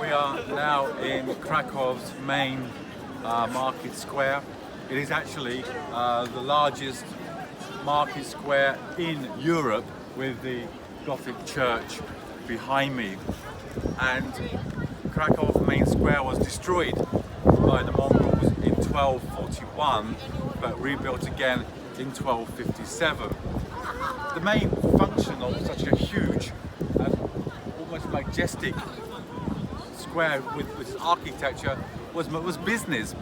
We are now in Krakow's main market square. It is actually the largest market square in Europe, with the Gothic church behind me. And Krakow's main square was destroyed by the Mongols in 1241, but rebuilt again in 1257. The main function of such a huge and almost majestic square with its architecture was business.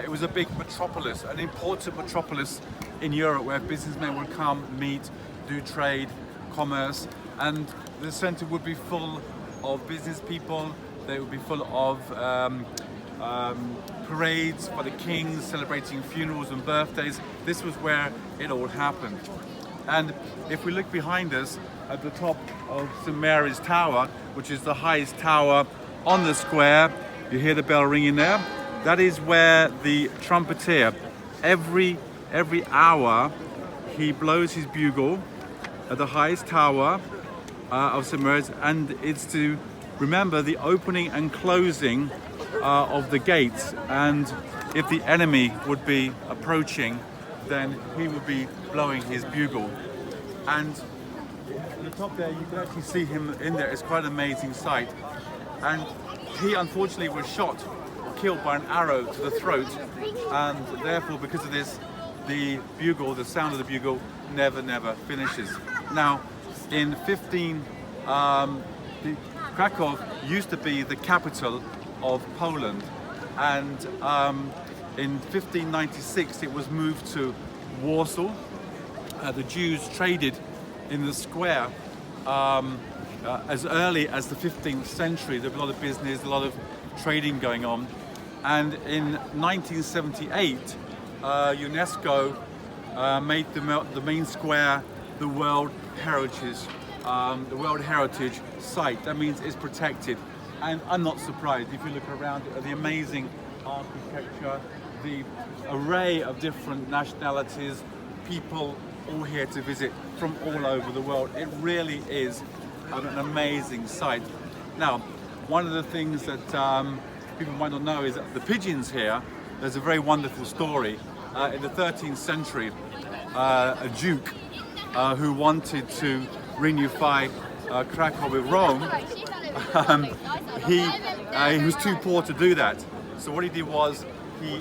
It was a big metropolis, an important metropolis in Europe, where businessmen would come, meet, do trade, commerce, and the center would be full of business people. They would be full of parades for the kings, celebrating funerals and birthdays. This was where it all happened. And if we look behind us at the top of St. Mary's Tower, which is the highest tower on the square, you hear the bell ringing there. That is where the trumpeter, every hour, he blows his bugle at the highest tower of St. Mary's, and it's to remember the opening and closing of the gates. And if the enemy would be approaching, then he would be blowing his bugle. And at the top there, you can actually see him in there. It's quite an amazing sight. And he unfortunately was shot or killed by an arrow to the throat, and therefore, because of this, the bugle, the sound of the bugle, never finishes. Now, in Krakow used to be the capital of Poland, and in 1596 it was moved to Warsaw. The Jews traded in the square as early as the 15th century. There was a lot of business, a lot of trading going on. And in 1978, UNESCO made the main square the World Heritage Site. That means it's protected. And I'm not surprised if you look around at the amazing architecture, the array of different nationalities, people all here to visit from all over the world. It really is an amazing sight. Now, one of the things that people might not know is that the pigeons here, there's a very wonderful story. In the 13th century, a duke who wanted to reunify Krakow with Rome, he was too poor to do that. So what he did was he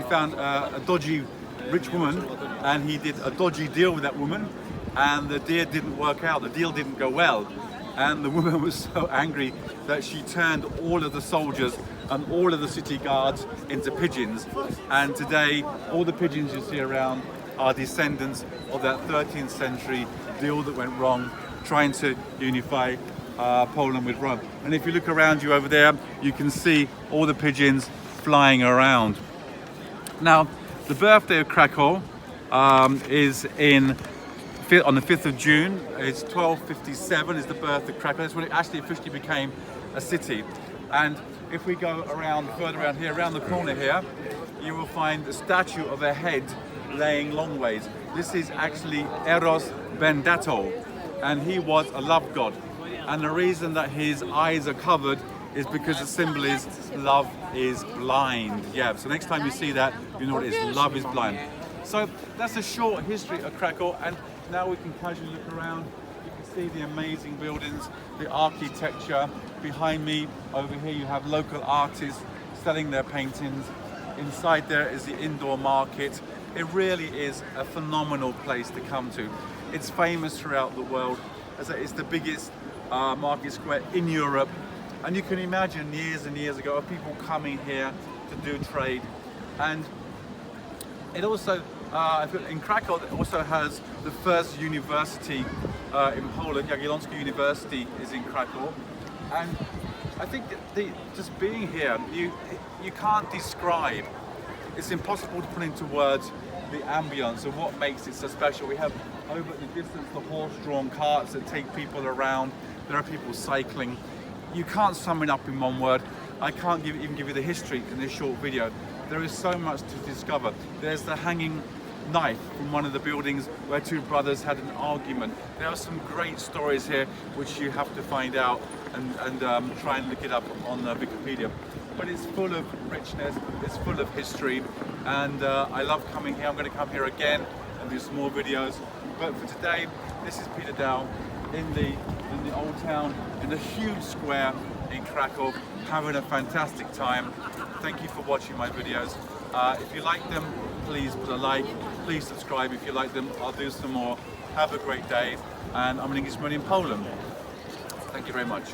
found a dodgy rich woman, and he did a dodgy deal with that woman, and the deal didn't work out. The deal didn't go well, and the woman was so angry that she turned all of the soldiers and all of the city guards into pigeons. And today, all the pigeons you see around are descendants of that 13th century deal that went wrong, trying to unify Poland with Rome. And if you look around you over there, you can see all the pigeons flying around. Now, the birthday of Krakow is on the 5th of June. It's 1257 is the birth of Krakow. That's when it actually officially became a city. And if we go further around here, around the corner here, you will find a statue of a head laying long ways. This is actually Eros Bendato, and he was a love god. And the reason that his eyes are covered is because the symbol is love is blind. Yeah, so next time you see that, you know what it is, love is blind. So that's a short history of Krakow, and now we can casually look around. You can see the amazing buildings, the architecture. Behind me, over here, you have local artists selling their paintings. Inside there is the indoor market. It really is a phenomenal place to come to. It's famous throughout the world as it's the biggest market square in Europe. And you can imagine years and years ago of people coming here to do trade. And it also, in Krakow, it also has the first university in Poland. Jagiellonska University is in Krakow. And I think that just being here, you can't describe, it's impossible to put into words the ambience of what makes it so special. We have over in the distance the horse-drawn carts that take people around. There are people cycling. You can't sum it up in one word. I can't even give you the history in this short video. There is so much to discover. There's the hanging knife from one of the buildings where two brothers had an argument. There are some great stories here which you have to find out and try and look it up on Wikipedia. But it's full of richness, it's full of history, and I love coming here. I'm going to come here again and do some more videos. But for today, this is Peter Dow in the old town, in the huge square in Krakow, having a fantastic time. Thank you for watching my videos. If you like them, please put a like, please subscribe if you like them. I'll do some more. Have a great day, and I'm an Englishman in Poland. Thank you very much.